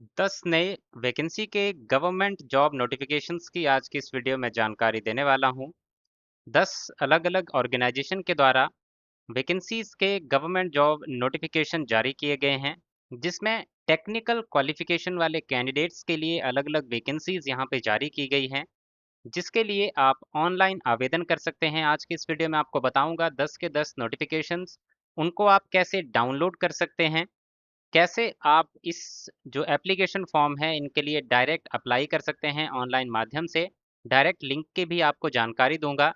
10 नए वैकेंसी के government job notifications की आज की इस वीडियो में जानकारी देने वाला हूं। 10 अलग-अलग ऑर्गेनाइजेशन के द्वारा वैकेंसीज के गवर्नमेंट जॉब नोटिफिकेशन जारी किए गए हैं, जिसमें टेक्निकल क्वालिफिकेशन वाले कैंडिडेट्स के लिए अलग-अलग वैकेंसीज यहां पे जारी की गई हैं, जिसके लिए आप ऑनलाइन आवेदन कर सकते हैं। आज की इस वीडियो में आपको बताऊंगा 10 के 10 नोटिफिकेशंस, उनको आप कैसे डाउनलोड कर सकते हैं, कैसे आप इस जो एप्लीकेशन फॉर्म है इनके लिए डायरेक्ट अप्लाई कर सकते हैं ऑनलाइन माध्यम से। डायरेक्ट लिंक की भी आपको जानकारी दूंगा।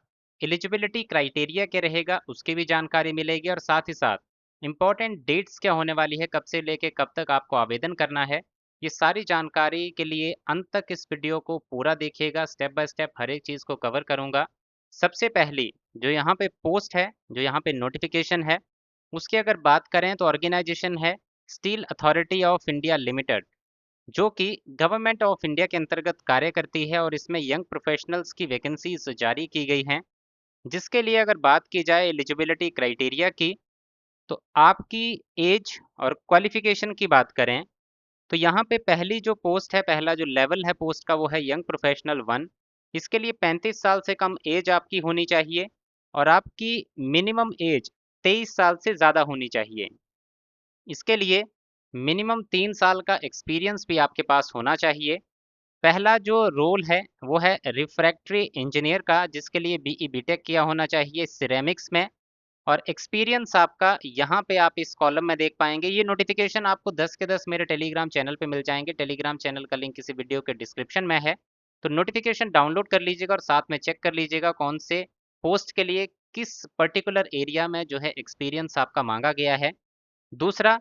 एलिजिबिलिटी क्राइटेरिया क्या रहेगा उसकी भी जानकारी मिलेगी, और साथ ही साथ इम्पॉर्टेंट डेट्स क्या होने वाली है, कब से लेके कब तक आपको आवेदन करना है। ये सारी जानकारी के लिए अंत तक इस वीडियो को पूरा देखिएगा, स्टेप बाय स्टेप हर एक चीज़ को कवर करूंगा। सबसे पहली जो यहाँ पे पोस्ट है, जो यहाँ पे नोटिफिकेशन है, उसकी अगर बात करें तो ऑर्गेनाइजेशन है steel authority of India limited, जो कि गवर्नमेंट ऑफ इंडिया के अंतर्गत कार्य करती है, और इसमें यंग प्रोफेशनल्स की वैकेंसीज जारी की गई हैं। जिसके लिए अगर बात की जाए एलिजिबिलिटी क्राइटेरिया की, तो आपकी एज और क्वालिफिकेशन की बात करें तो यहाँ पे पहली जो पोस्ट है, पहला जो लेवल है पोस्ट का, वो है यंग प्रोफेशनल 1। इसके लिए 35 साल से कम एज आपकी होनी चाहिए, और आपकी मिनिमम एज 23 साल से ज़्यादा होनी चाहिए। इसके लिए मिनिमम 3 साल का एक्सपीरियंस भी आपके पास होना चाहिए। पहला जो रोल है वो है रिफ्रैक्टरी इंजीनियर का, जिसके लिए बीई बीटेक किया होना चाहिए सिरेमिक्स में। और एक्सपीरियंस आपका यहाँ पे आप इस कॉलम में देख पाएंगे। ये नोटिफिकेशन आपको 10 के 10 मेरे टेलीग्राम चैनल पे मिल जाएंगे। टेलीग्राम चैनल का लिंक इसी वीडियो के डिस्क्रिप्शन में है, तो नोटिफिकेशन डाउनलोड कर लीजिएगा और साथ में चेक कर लीजिएगा कौन से पोस्ट के लिए किस पर्टिकुलर एरिया में जो है एक्सपीरियंस आपका मांगा गया है। दूसरा,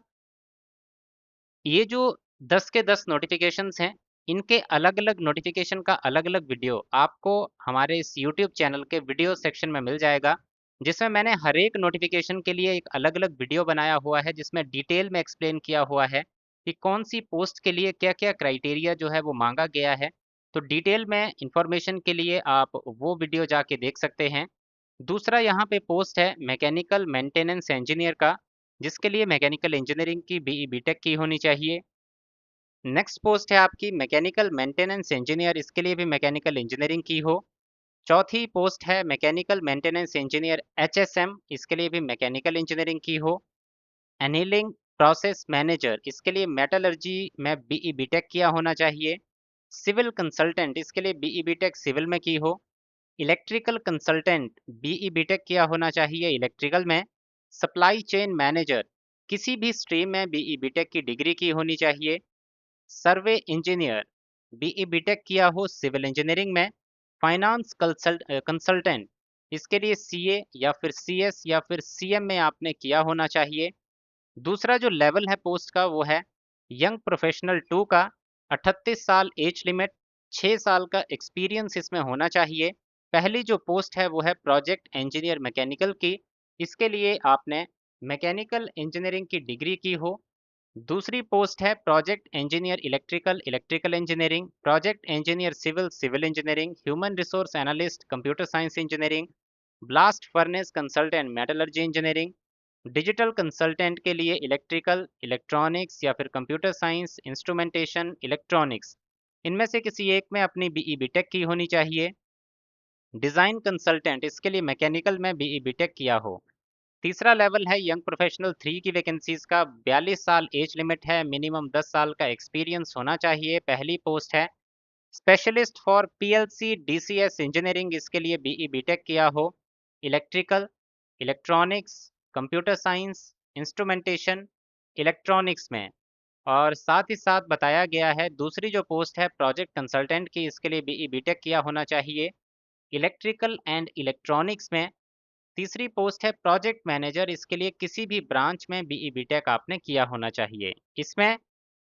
ये जो 10 के 10 नोटिफिकेशंस हैं, इनके अलग-अलग नोटिफिकेशन का अलग-अलग वीडियो आपको हमारे इस यूट्यूब चैनल के वीडियो सेक्शन में मिल जाएगा, जिसमें मैंने हर एक नोटिफिकेशन के लिए एक अलग-अलग वीडियो बनाया हुआ है, जिसमें डिटेल में एक्सप्लेन किया हुआ है कि कौन सी पोस्ट के लिए क्या-क्या क्राइटेरिया जो है वो मांगा गया है। तो डिटेल में इंफॉर्मेशन के लिए आप वो वीडियो जाके देख सकते हैं। दूसरा यहाँ पे पोस्ट है मैकेनिकल मेंटेनेंस इंजीनियर का, जिसके लिए मैकेनिकल इंजीनियरिंग की बीई बीटेक की होनी चाहिए। नेक्स्ट पोस्ट है आपकी मैकेनिकल मेंटेनेंस इंजीनियर, इसके लिए भी मैकेनिकल इंजीनियरिंग की हो। चौथी पोस्ट है मैकेनिकल मेंटेनेंस इंजीनियर एचएसएम, इसके लिए भी मैकेनिकल इंजीनियरिंग की हो। एनीलिंग प्रोसेस मैनेजर, इसके लिए मेटलर्जी में बीई बीटेक किया होना चाहिए। सिविल कंसल्टेंट, इसके लिए बीई बीटेक सिविल में की हो। इलेक्ट्रिकल कंसल्टेंट, बीई बीटेक किया होना चाहिए इलेक्ट्रिकल में। सप्लाई चेन मैनेजर, किसी भी स्ट्रीम में बीई बीटेक की डिग्री की होनी चाहिए। सर्वे इंजीनियर, बीई बीटेक किया हो सिविल इंजीनियरिंग में। फाइनेंस कंसल्टेंट, इसके लिए सीए या फिर सीएस या फिर सीएम में आपने किया होना चाहिए। दूसरा जो लेवल है पोस्ट का वो है यंग प्रोफेशनल 2 का। 38 साल एज लिमिट, 6 साल का एक्सपीरियंस इसमें होना चाहिए। पहली जो पोस्ट है वो है प्रोजेक्ट इंजीनियर मैकेनिकल की, इसके लिए आपने मैकेनिकल इंजीनियरिंग की डिग्री की हो। दूसरी पोस्ट है project engineer electrical electrical engineering, project engineer civil civil engineering, human resource analyst computer science engineering, blast furnace consultant metallurgy engineering. Digital consultant के लिए इलेक्ट्रिकल इलेक्ट्रॉनिक्स या फिर कंप्यूटर साइंस इंस्ट्रूमेंटेशन इलेक्ट्रॉनिक्स, इनमें से किसी एक में अपनी बीई बीटेक की होनी चाहिए। डिज़ाइन कंसल्टेंट, इसके लिए मैकेनिकल में बीई बीटेक किया हो। तीसरा लेवल है यंग प्रोफेशनल 3 की वैकेंसीज का। 42 साल एज लिमिट है, मिनिमम 10 साल का एक्सपीरियंस होना चाहिए। पहली पोस्ट है specialist for PLC DCS engineering, इसके लिए बीई बीटेक किया हो electrical electronics computer science instrumentation electronics में। और साथ ही साथ बताया गया है दूसरी जो पोस्ट है प्रोजेक्ट कंसल्टेंट की, इसके लिए बीई बीटेक किया होना चाहिए इलेक्ट्रिकल एंड इलेक्ट्रॉनिक्स में। तीसरी पोस्ट है प्रोजेक्ट मैनेजर, इसके लिए किसी भी ब्रांच में बीई बीटेक आपने किया होना चाहिए। इसमें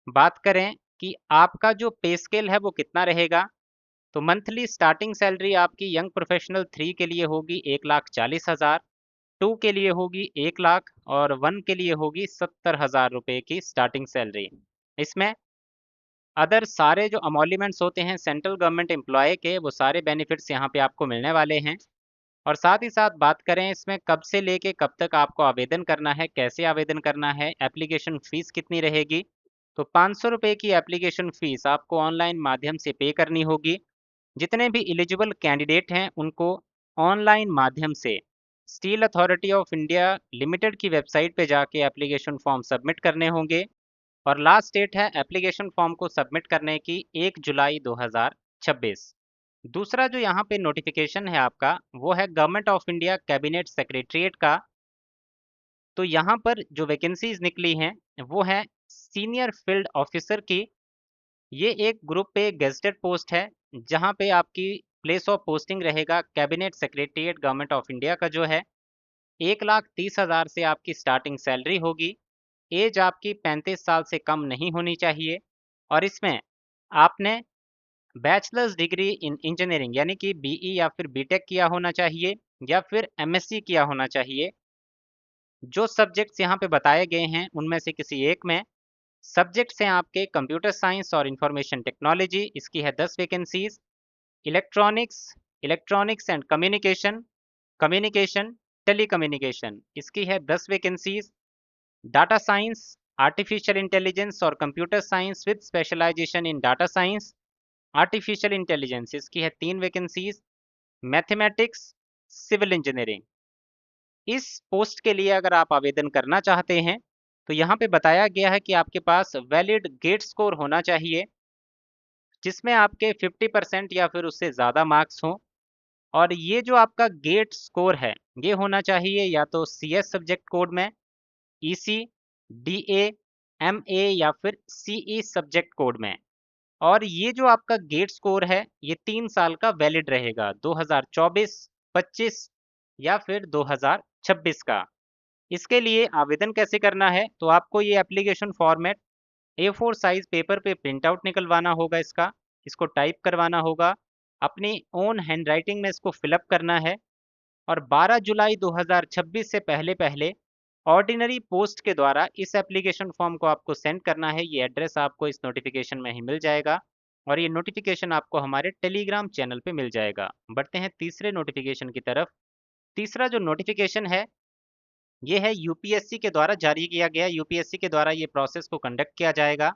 बात करें कि आपका जो पे स्केल है वो कितना रहेगा, तो मंथली स्टार्टिंग सैलरी आपकी यंग प्रोफेशनल 3 के लिए होगी 1,40,000, 2 के लिए होगी 1,00,000 और 1 के लिए होगी 70,000 रुपए की स्टार्टिंग सैलरी। इसमें अदर सारे जो अमोल्यूमेंट्स होते हैं सेंट्रल गवर्नमेंट एम्प्लॉय के, वो सारे बेनिफिट्स यहाँ पे आपको मिलने वाले हैं। और साथ ही साथ बात करें इसमें कब से लेके कब तक आपको आवेदन करना है, कैसे आवेदन करना है, एप्लीकेशन फ़ीस कितनी रहेगी, तो 500 रुपये की एप्लीकेशन फ़ीस आपको ऑनलाइन माध्यम से पे करनी होगी। जितने भी एलिजिबल कैंडिडेट हैं उनको ऑनलाइन माध्यम से steel authority of India limited की वेबसाइट पे जाके एप्लीकेशन फॉर्म सबमिट करने होंगे और लास्ट डेट है एप्लीकेशन फॉर्म को सबमिट करने की 1 जुलाई 2026। दूसरा जो यहाँ पे नोटिफिकेशन है आपका वो है government of India cabinet secretariat का। तो यहाँ पर जो वैकेंसीज निकली हैं वो है सीनियर फील्ड ऑफिसर की। ये एक ग्रुप पे गेस्टेड पोस्ट है जहाँ पे आपकी प्लेस ऑफ पोस्टिंग रहेगा cabinet secretariat government of India का जो है। 1,30,000 से आपकी स्टार्टिंग सैलरी होगी। एज आपकी 35 साल से कम नहीं होनी चाहिए और इसमें आपने बैचलर्स डिग्री इन इंजीनियरिंग यानी कि बीई या फिर बीटेक किया होना चाहिए या फिर एमएससी किया होना चाहिए। जो सब्जेक्ट्स यहाँ पे बताए गए हैं उनमें से किसी एक में सब्जेक्ट्स हैं आपके कंप्यूटर साइंस और इंफॉर्मेशन टेक्नोलॉजी, इसकी है 10 vacancies. Electronics, electronics and communication, communication, telecommunication, इसकी है 10 vacancies. Data science, artificial intelligence और computer science with specialisation in data science, artificial intelligence, इसकी है 3 वैकेंसीज। Mathematics, civil engineering. इस पोस्ट के लिए अगर आप आवेदन करना चाहते हैं तो यहाँ पे बताया गया है कि आपके पास वैलिड गेट स्कोर होना चाहिए जिसमें आपके 50% या फिर उससे ज़्यादा मार्क्स हों। और ये जो आपका गेट स्कोर है ये होना चाहिए या तो सीएस सब्जेक्ट कोड में, ईसी, डीए, एमए या फिर सीई सब्जेक्ट कोड में। और ये जो आपका गेट स्कोर है ये 3 साल का वैलिड रहेगा, 2024, 25 या फिर 2026 का। इसके लिए आवेदन कैसे करना है तो आपको ये application format A4 size paper पे प्रिंट आउट निकलवाना होगा, इसको टाइप करवाना होगा, अपनी ओन हैंडराइटिंग में इसको फिलअप करना है और 12 जुलाई 2026 से पहले पहले ऑर्डिनरी पोस्ट के द्वारा इस एप्लीकेशन फॉर्म को आपको सेंड करना है। ये एड्रेस आपको इस नोटिफिकेशन में ही मिल जाएगा और ये नोटिफिकेशन आपको हमारे टेलीग्राम चैनल पे मिल जाएगा। बढ़ते हैं तीसरे नोटिफिकेशन की तरफ। तीसरा जो नोटिफिकेशन है ये है यूपीएससी के द्वारा जारी किया गया, यूपीएससी के द्वारा ये प्रोसेस को कंडक्ट किया जाएगा।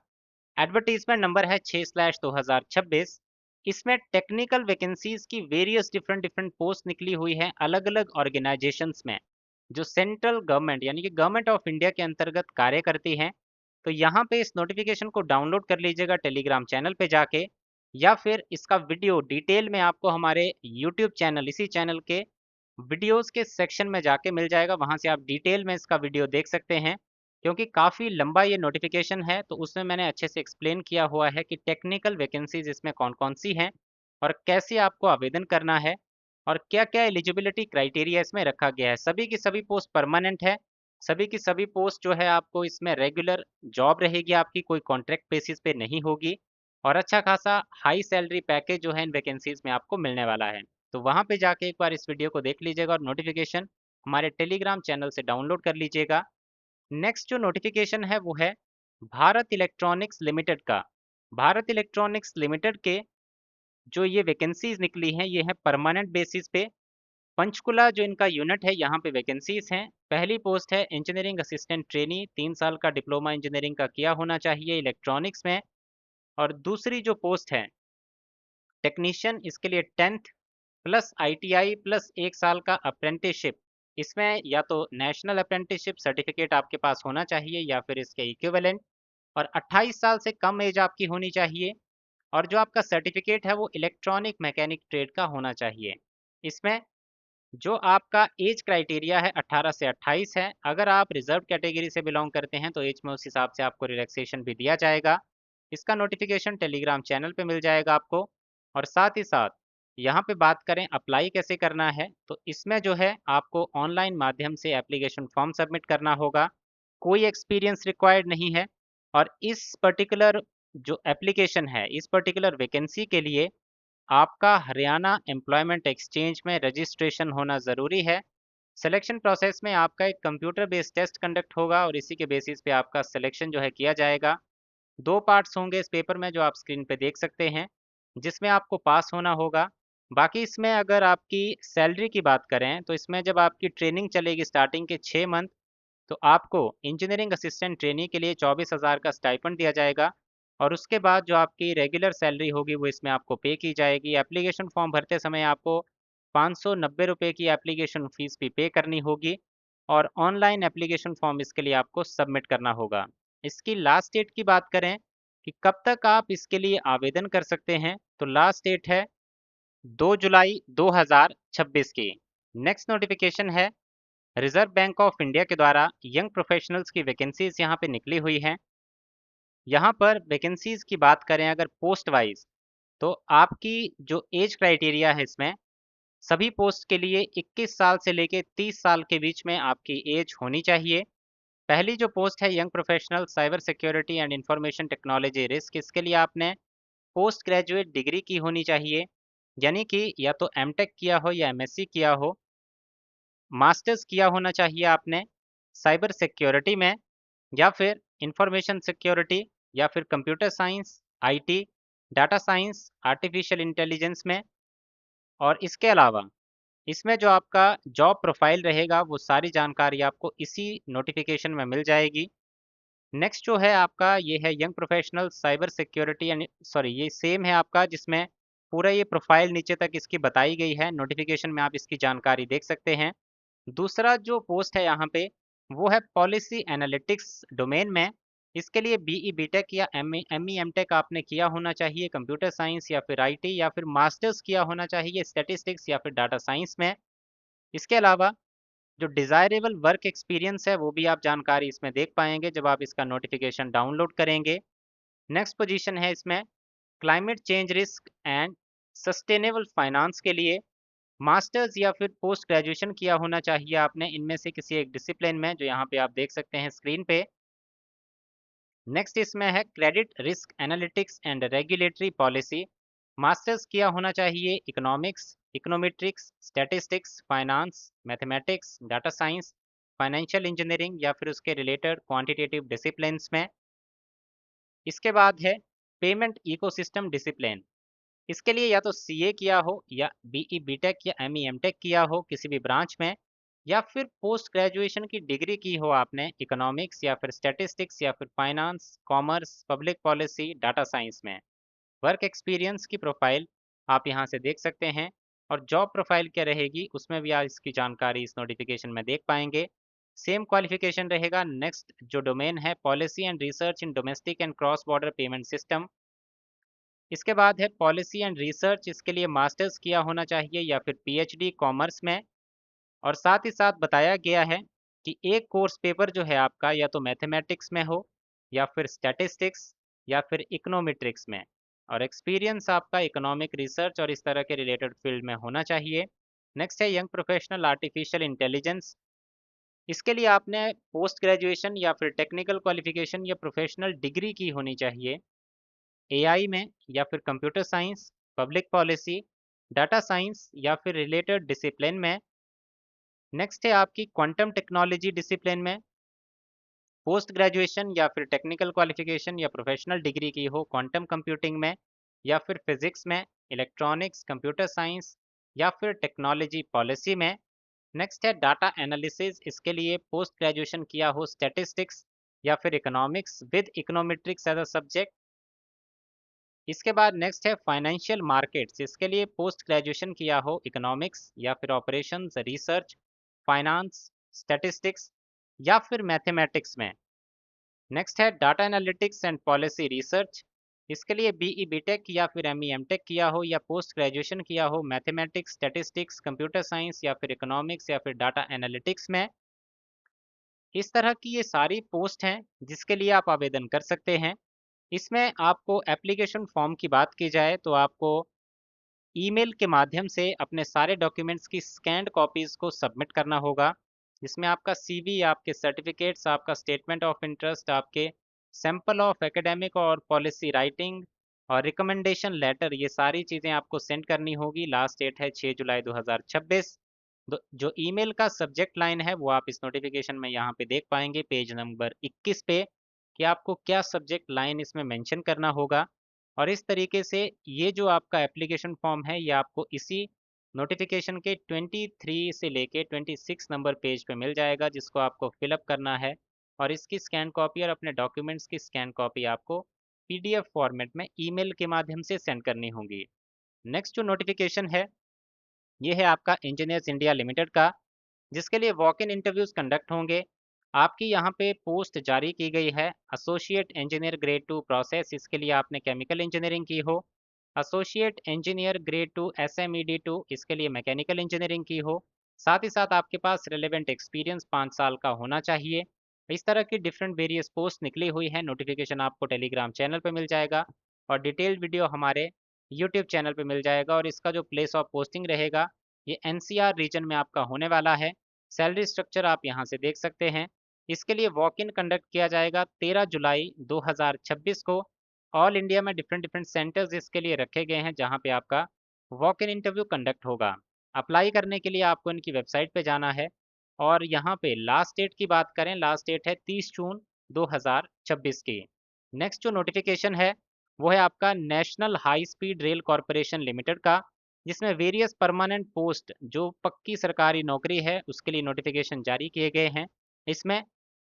एडवर्टीजमेंट नंबर है 6/2026। इसमें टेक्निकल वैकेंसीज की वेरियस डिफरेंट डिफरेंट पोस्ट निकली हुई है अलग अलग ऑर्गेनाइजेशंस में जो सेंट्रल गवर्नमेंट यानी कि गवर्नमेंट ऑफ इंडिया के अंतर्गत कार्य करती हैं। तो यहाँ पे इस नोटिफिकेशन को डाउनलोड कर लीजिएगा टेलीग्राम चैनल पे जाके या फिर इसका वीडियो डिटेल में आपको हमारे यूट्यूब चैनल, इसी चैनल के वीडियोस के सेक्शन में जाके मिल जाएगा, वहाँ से आप डिटेल में इसका वीडियो देख सकते हैं। क्योंकि काफ़ी लंबा ये नोटिफिकेशन है तो उसमें मैंने अच्छे से एक्सप्लेन किया हुआ है कि टेक्निकल वैकेंसीज इसमें कौन कौन सी हैं और कैसे आपको आवेदन करना है और क्या क्या एलिजिबिलिटी क्राइटेरिया इसमें रखा गया है। सभी की सभी पोस्ट परमानेंट है, सभी की सभी पोस्ट जो है आपको इसमें रेगुलर जॉब रहेगी आपकी, कोई कॉन्ट्रैक्ट बेसिस पे नहीं होगी और अच्छा खासा हाई सैलरी पैकेज जो है इन वैकेंसीज में आपको मिलने वाला है। तो वहाँ पे जाके एक बार इस वीडियो को देख लीजिएगा और नोटिफिकेशन हमारे टेलीग्राम चैनल से डाउनलोड कर लीजिएगा। नेक्स्ट जो नोटिफिकेशन है वो है भारत इलेक्ट्रॉनिक्स लिमिटेड का। भारत इलेक्ट्रॉनिक्स लिमिटेड के जो ये वैकेंसीज निकली हैं ये है परमानेंट बेसिस पे। पंचकुला जो इनका यूनिट है यहाँ पे वैकेंसीज हैं। पहली पोस्ट है इंजीनियरिंग असिस्टेंट ट्रेनी, 3 साल का डिप्लोमा इंजीनियरिंग का किया होना चाहिए इलेक्ट्रॉनिक्स में। और दूसरी जो पोस्ट है टेक्नीशियन, इसके लिए 10th प्लस आईटीआई प्लस 1 साल का अप्रेंटिसशिप। इसमें या तो नेशनल अप्रेंटिसशिप सर्टिफिकेट आपके पास होना चाहिए या फिर इसके इक्विवेलेंट और 28 साल से कम एज आपकी होनी चाहिए और जो आपका सर्टिफिकेट है वो इलेक्ट्रॉनिक मैकेनिक ट्रेड का होना चाहिए। इसमें जो आपका एज क्राइटेरिया है 18 से 28 है। अगर आप रिजर्व कैटेगरी से बिलोंग करते हैं तो एज में उस हिसाब से आपको रिलैक्सेशन भी दिया जाएगा। इसका नोटिफिकेशन टेलीग्राम चैनल पे मिल जाएगा आपको। और साथ ही साथ यहाँ पे बात करें अप्लाई कैसे करना है तो इसमें जो है आपको ऑनलाइन माध्यम से एप्लीकेशन फॉर्म सबमिट करना होगा, कोई एक्सपीरियंस रिक्वायर्ड नहीं है। और इस पर्टिकुलर जो एप्लीकेशन है इस पर्टिकुलर वैकेंसी के लिए आपका हरियाणा एम्प्लॉयमेंट एक्सचेंज में रजिस्ट्रेशन होना ज़रूरी है। सिलेक्शन प्रोसेस में आपका एक कंप्यूटर बेस्ड टेस्ट कंडक्ट होगा और इसी के बेसिस पे आपका सिलेक्शन जो है किया जाएगा। 2 पार्ट्स होंगे इस पेपर में जो आप स्क्रीन पे देख सकते हैं जिसमें आपको पास होना होगा। बाकी इसमें अगर आपकी सैलरी की बात करें तो इसमें जब आपकी ट्रेनिंग चलेगी स्टार्टिंग के 6 मंथ तो आपको इंजीनियरिंग असिस्टेंट ट्रेनी के लिए 24,000 का स्टाइपेंड दिया जाएगा और उसके बाद जो आपकी रेगुलर सैलरी होगी वो इसमें आपको पे की जाएगी। एप्लीकेशन फॉर्म भरते समय आपको 590 रुपये की एप्लीकेशन फ़ीस भी पे करनी होगी और ऑनलाइन एप्लीकेशन फॉर्म इसके लिए आपको सबमिट करना होगा। इसकी लास्ट डेट की बात करें कि कब तक आप इसके लिए आवेदन कर सकते हैं, तो लास्ट डेट है 2 जुलाई 2026 की। नेक्स्ट नोटिफिकेशन है रिजर्व बैंक ऑफ इंडिया के द्वारा यंग प्रोफेशनल्स की वैकेंसीज यहाँ पे निकली हुई हैं। यहाँ पर वैकेंसीज की बात करें अगर पोस्ट वाइज, तो आपकी जो एज क्राइटेरिया है इसमें सभी पोस्ट के लिए 21 साल से लेके 30 साल के बीच में आपकी एज होनी चाहिए। पहली जो पोस्ट है young professional cyber security and information technology risk, इसके लिए आपने पोस्ट ग्रेजुएट डिग्री की होनी चाहिए, यानी कि या तो एमटेक किया हो या एमएससी किया हो। मास्टर्स किया होना चाहिए आपने साइबर सिक्योरिटी में या फिर इंफॉर्मेशन सिक्योरिटी या फिर computer science, IT, data science, artificial intelligence में। और इसके अलावा इसमें जो आपका जॉब प्रोफाइल रहेगा वो सारी जानकारी आपको इसी नोटिफिकेशन में मिल जाएगी। नेक्स्ट जो है आपका ये है young professional cyber security and sorry ये सेम है आपका, जिसमें पूरा ये प्रोफाइल नीचे तक इसकी बताई गई है, नोटिफिकेशन में आप इसकी जानकारी देख सकते हैं। दूसरा जो पोस्ट है यहाँ पे वो है पॉलिसी एनालिटिक्स डोमेन में। इसके लिए बीई बीटेक या एमई एमटेक आपने किया होना चाहिए कंप्यूटर साइंस या फिर आईटी, या फिर मास्टर्स किया होना चाहिए स्टैटिस्टिक्स या फिर डाटा साइंस में। इसके अलावा जो डिज़ायरेबल वर्क एक्सपीरियंस है वो भी आप जानकारी इसमें देख पाएंगे जब आप इसका नोटिफिकेशन डाउनलोड करेंगे। नेक्स्ट पोजीशन है इसमें climate change risk and sustainable finance के लिए मास्टर्स या फिर पोस्ट ग्रेजुएशन किया होना चाहिए आपने इनमें से किसी एक डिसिप्लिन में, जो यहाँ पे आप देख सकते हैं स्क्रीन पे। नेक्स्ट इसमें है credit risk analytics and regulatory policy. Masters किया होना चाहिए economics, econometrics, statistics, finance, mathematics, data science, financial engineering या फिर उसके रिलेटेड क्वांटिटेटिव डिसिप्लिन्स में। इसके बाद है पेमेंट इकोसिस्टम डिसिप्लिन। इसके लिए या तो सीए किया हो या बीई बीटेक या एमई एमटेक किया हो किसी भी ब्रांच में, या फिर पोस्ट ग्रेजुएशन की डिग्री की हो आपने इकोनॉमिक्स या फिर स्टैटिस्टिक्स या फिर finance, commerce, public policy, data science में। वर्क एक्सपीरियंस की प्रोफाइल आप यहाँ से देख सकते हैं और जॉब प्रोफाइल क्या रहेगी उसमें भी आप इसकी जानकारी इस नोटिफिकेशन में देख पाएंगे। सेम क्वालिफिकेशन रहेगा। नेक्स्ट जो डोमेन है policy and research in domestic and cross border payment system. इसके बाद है पॉलिसी एंड रिसर्च, इसके लिए मास्टर्स किया होना चाहिए या फिर पीएचडी कॉमर्स में। और साथ ही साथ बताया गया है कि एक कोर्स पेपर जो है आपका या तो मैथमेटिक्स में हो या फिर स्टैटिस्टिक्स या फिर इकोनोमेट्रिक्स में, और एक्सपीरियंस आपका इकोनॉमिक रिसर्च और इस तरह के रिलेटेड फील्ड में होना चाहिए। नेक्स्ट है यंग प्रोफेशनल आर्टिफिशियल इंटेलिजेंस। इसके लिए आपने पोस्ट ग्रेजुएशन या फिर टेक्निकल क्वालिफिकेशन या प्रोफेशनल डिग्री की होनी चाहिए एआई में या फिर computer science, public policy, data science या फिर रिलेटेड डिसिप्लिन में। नेक्स्ट है आपकी क्वांटम टेक्नोलॉजी डिसिप्लिन में पोस्ट ग्रेजुएशन या फिर टेक्निकल क्वालिफिकेशन या प्रोफेशनल डिग्री की हो क्वांटम कंप्यूटिंग में या फिर फिजिक्स में, इलेक्ट्रॉनिक्स, कंप्यूटर साइंस या फिर टेक्नोलॉजी पॉलिसी में। नेक्स्ट है डाटा एनालिसिस। इसके लिए पोस्ट ग्रेजुएशन किया हो स्टैटिस्टिक्स या फिर economics with econometrics as a subject. इसके बाद नेक्स्ट है फाइनेंशियल मार्केट्स। इसके लिए पोस्ट ग्रेजुएशन किया हो इकोनॉमिक्स या फिर ऑपरेशंस रिसर्च, फाइनेंस, स्टैटिस्टिक्स या फिर मैथमेटिक्स में। नेक्स्ट है data analytics and policy research. इसके लिए बीई बीटेक या फिर एमई एमटेक किया हो या पोस्ट ग्रेजुएशन किया हो मैथमेटिक्स, स्टैटिस्टिक्स, कंप्यूटर साइंस या फिर इकोनॉमिक्स या फिर डाटा एनालिटिक्स में। इस तरह की ये सारी पोस्ट हैं जिसके लिए आप आवेदन कर सकते हैं। इसमें आपको एप्लीकेशन फॉर्म की बात की जाए तो आपको ईमेल के माध्यम से अपने सारे डॉक्यूमेंट्स की स्कैन्ड कॉपीज़ को सबमिट करना होगा, जिसमें आपका सीवी, आपके सर्टिफिकेट्स, आपका स्टेटमेंट ऑफ इंटरेस्ट, आपके सैंपल ऑफ एकेडमिक और पॉलिसी राइटिंग और रिकमेंडेशन लेटर, ये सारी चीज़ें आपको सेंड करनी होगी। लास्ट डेट है 6 जुलाई 2026। जो ईमेल का सब्जेक्ट लाइन है वो आप इस नोटिफिकेशन में यहाँ पे देख पाएंगे पेज नंबर 21 पे, कि आपको क्या सब्जेक्ट लाइन इसमें मेंशन करना होगा। और इस तरीके से ये जो आपका एप्लीकेशन फॉर्म है ये आपको इसी नोटिफिकेशन के 23 से लेके 26 नंबर पेज पे मिल जाएगा, जिसको आपको फिलअप करना है और इसकी स्कैन कॉपी और अपने डॉक्यूमेंट्स की स्कैन कॉपी आपको पीडीएफ फॉर्मेट में ईमेल के माध्यम से सेंड करनी होगी। नेक्स्ट जो नोटिफिकेशन है, ये है आपका इंजीनियर्स इंडिया लिमिटेड का, जिसके लिए वॉक इन इंटरव्यूज कंडक्ट होंगे। आपकी यहाँ पे पोस्ट जारी की गई है एसोसिएट इंजीनियर ग्रेड 2 प्रोसेस, इसके लिए आपने केमिकल इंजीनियरिंग की हो। एसोसिएट इंजीनियर ग्रेड 2 एसएमईडी 2, इसके लिए मैकेनिकल इंजीनियरिंग की हो। साथ ही साथ आपके पास रिलेवेंट एक्सपीरियंस 5 साल का होना चाहिए। इस तरह की डिफरेंट वेरियस पोस्ट निकली हुई है। नोटिफिकेशन आपको टेलीग्राम चैनल पर मिल जाएगा और डिटेल्ड वीडियो हमारे यूट्यूब चैनल पर मिल जाएगा। और इसका जो प्लेस ऑफ पोस्टिंग रहेगा, ये एनसीआर रीजन में आपका होने वाला है। सैलरी स्ट्रक्चर आप यहाँ से देख सकते हैं। इसके लिए वॉक इन कंडक्ट किया जाएगा 13 जुलाई 2026 को। ऑल इंडिया में डिफरेंट डिफरेंट सेंटर्स इसके लिए रखे गए हैं, जहाँ पे आपका वॉक इन इंटरव्यू कंडक्ट होगा। अप्लाई करने के लिए आपको इनकी वेबसाइट पे जाना है और यहाँ पे लास्ट डेट की बात करें, लास्ट डेट है 30 जून 2026 की। नेक्स्ट जो नोटिफिकेशन है, वो है आपका national high speed rail corporation limited का, जिसमें वेरियस परमानेंट पोस्ट जो पक्की सरकारी नौकरी है उसके लिए नोटिफिकेशन जारी किए गए हैं। इसमें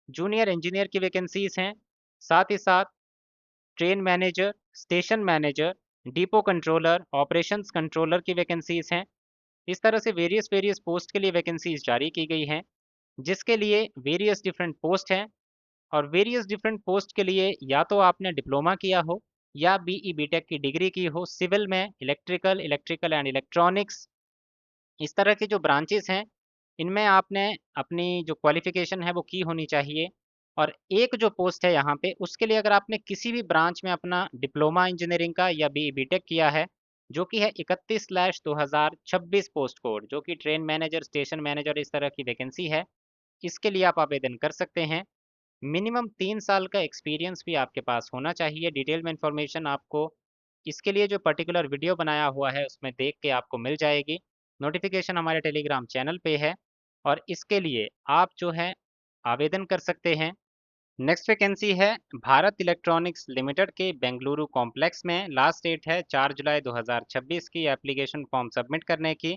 जूनियर इंजीनियर की वैकेंसीज हैं, साथ ही साथ train manager, station manager, depot controller, operations controller की वैकेंसीज हैं। इस तरह से वेरियस वेरियस पोस्ट के लिए वैकेंसीज जारी की गई हैं, जिसके लिए वेरियस डिफरेंट पोस्ट हैं। और वेरियस डिफरेंट पोस्ट के लिए या तो आपने डिप्लोमा किया हो या बीई बीटेक की डिग्री की हो सिविल में, इलेक्ट्रिकल, इलेक्ट्रिकल एंड इलेक्ट्रॉनिक्स, इस तरह के जो ब्रांचेस हैं, इनमें आपने अपनी जो क्वालिफिकेशन है वो की होनी चाहिए। और एक जो पोस्ट है यहाँ पे, उसके लिए अगर आपने किसी भी ब्रांच में अपना डिप्लोमा इंजीनियरिंग का या बी बीटेक किया है, जो कि है 31/2026 पोस्ट कोड, जो कि ट्रेन मैनेजर, स्टेशन मैनेजर, इस तरह की वैकेंसी है, इसके लिए आप आवेदन कर सकते हैं। मिनिमम 3 साल का एक्सपीरियंस भी आपके पास होना चाहिए। डिटेल में इंफॉर्मेशन आपको इसके लिए जो पर्टिकुलर वीडियो बनाया हुआ है उसमें देख के आपको मिल जाएगी। नोटिफिकेशन हमारे टेलीग्राम चैनल पे है और इसके लिए आप जो है आवेदन कर सकते हैं। नेक्स्ट वैकेंसी है भारत इलेक्ट्रॉनिक्स लिमिटेड के बेंगलुरु कॉम्प्लेक्स में। लास्ट डेट है 4 जुलाई 2026 की एप्लीकेशन फॉर्म सबमिट करने की।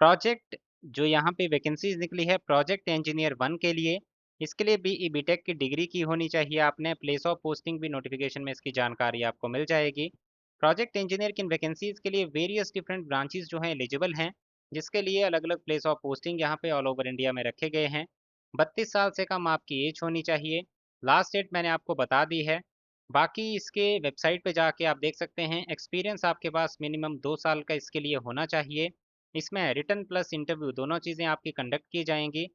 प्रोजेक्ट जो यहाँ पे वैकेंसीज निकली है, प्रोजेक्ट इंजीनियर 1 के लिए, इसके लिए बीई बीटेक की डिग्री की होनी चाहिए आपने। प्लेस ऑफ पोस्टिंग भी नोटिफिकेशन में इसकी जानकारी आपको मिल जाएगी। प्रोजेक्ट इंजीनियर की वैकेंसीज के लिए वेरियस डिफरेंट ब्रांचेस जो हैं एलिजिबल हैं, जिसके लिए अलग अलग प्लेस ऑफ पोस्टिंग यहाँ पे ऑल ओवर इंडिया में रखे गए हैं। 32 साल से कम आपकी एज होनी चाहिए। लास्ट डेट मैंने आपको बता दी है। बाकी इसके वेबसाइट पे जाके आप देख सकते हैं। एक्सपीरियंस आपके पास मिनिमम 2 साल का इसके लिए होना चाहिए। इसमें रिटन प्लस इंटरव्यू दोनों चीज़ें आपकी कंडक्ट की जाएंगी।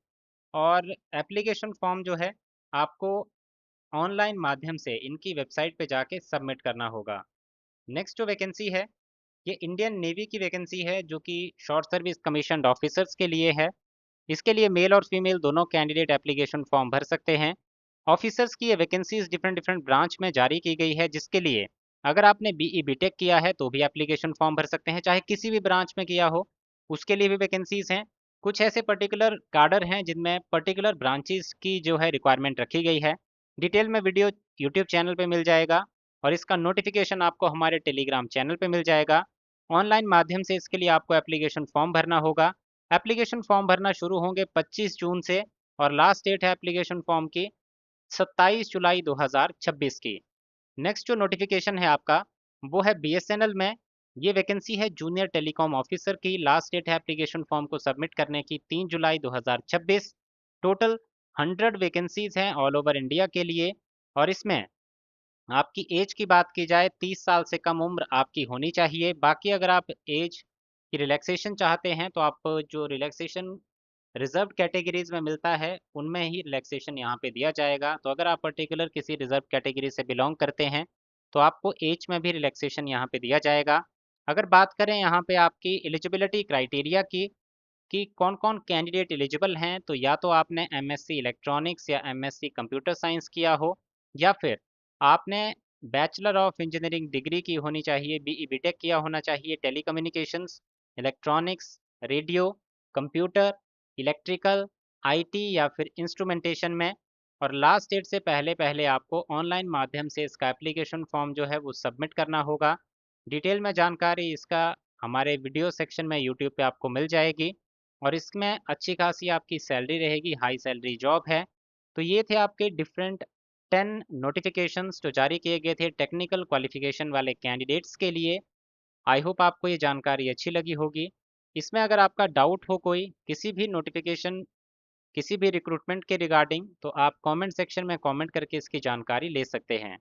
और एप्लीकेशन फॉर्म जो है आपको ऑनलाइन माध्यम से इनकी वेबसाइट पे जाके सबमिट करना होगा। नेक्स्ट जो वैकेंसी है, ये इंडियन नेवी की वैकेंसी है, जो कि शॉर्ट सर्विस कमीशन ऑफिसर्स के लिए है। इसके लिए मेल और फीमेल दोनों कैंडिडेट एप्लीकेशन फॉर्म भर सकते हैं। ऑफिसर्स की ये वैकेंसीज डिफरेंट डिफरेंट ब्रांच में जारी की गई है, जिसके लिए अगर आपने बीई बीटेक किया है तो भी एप्लीकेशन फॉर्म भर सकते हैं, चाहे किसी भी ब्रांच में किया हो उसके लिए भी वैकेंसीज हैं। कुछ ऐसे पर्टिकुलर कार्डर हैं जिनमें पर्टिकुलर ब्रांचेस की जो है रिक्वायरमेंट रखी गई है। डिटेल में वीडियो यूट्यूब चैनल पे मिल जाएगा और इसका नोटिफिकेशन आपको हमारे टेलीग्राम चैनल पे मिल जाएगा। ऑनलाइन माध्यम से इसके लिए आपको एप्लीकेशन फॉर्म भरना होगा। एप्लीकेशन फॉर्म भरना शुरू होंगे 25 जून से और लास्ट डेट है एप्लीकेशन फॉर्म की 27 जुलाई 2026 की। नेक्स्ट जो नोटिफिकेशन है आपका, वो है बीएसएनएल में। ये वैकेंसी है जूनियर टेलीकॉम ऑफिसर की। लास्ट डेट है एप्लीकेशन फॉर्म को सबमिट करने की 3 जुलाई 2026। टोटल 100 वैकेंसीज हैं ऑल ओवर इंडिया के लिए। और इसमें आपकी एज की बात की जाए, 30 साल से कम उम्र आपकी होनी चाहिए। बाकी अगर आप एज की रिलैक्सेशन चाहते हैं तो आप जो रिलैक्सेशन रिजर्व कैटेगरीज में मिलता है उनमें ही रिलैक्सेशन यहाँ पे दिया जाएगा। तो अगर आप पर्टिकुलर किसी रिजर्व कैटेगरी से बिलोंग करते हैं तो आपको एज में भी रिलैक्सेशन यहाँ पे दिया जाएगा। अगर बात करें यहाँ पे आपकी एलिजिबिलिटी क्राइटेरिया की कि कौन कौन कैंडिडेट एलिजिबल हैं, तो या तो आपने एमएससी इलेक्ट्रॉनिक्स या एमएससी कंप्यूटर साइंस किया हो, या फिर आपने बैचलर ऑफ इंजीनियरिंग डिग्री की होनी चाहिए, बीई बीटेक किया होना चाहिए telecommunications, electronics, radio, computer, electrical, IT या फिर इंस्ट्रूमेंटेशन में। और लास्ट डेट से पहले पहले आपको ऑनलाइन माध्यम से इसका एप्लीकेशन फॉर्म जो है वो सबमिट करना होगा। डिटेल में जानकारी इसका हमारे वीडियो सेक्शन में यूट्यूब पे आपको मिल जाएगी और इसमें अच्छी खासी आपकी सैलरी रहेगी, हाई सैलरी जॉब है। तो ये थे आपके डिफरेंट 10 नोटिफिकेशंस जो जारी किए गए थे टेक्निकल क्वालिफिकेशन वाले कैंडिडेट्स के लिए। आई होप आपको ये जानकारी अच्छी लगी होगी। इसमें अगर आपका डाउट हो कोई किसी भी नोटिफिकेशन, किसी भी रिक्रूटमेंट के रिगार्डिंग, तो आप कमेंट सेक्शन में कमेंट करके इसकी जानकारी ले सकते हैं।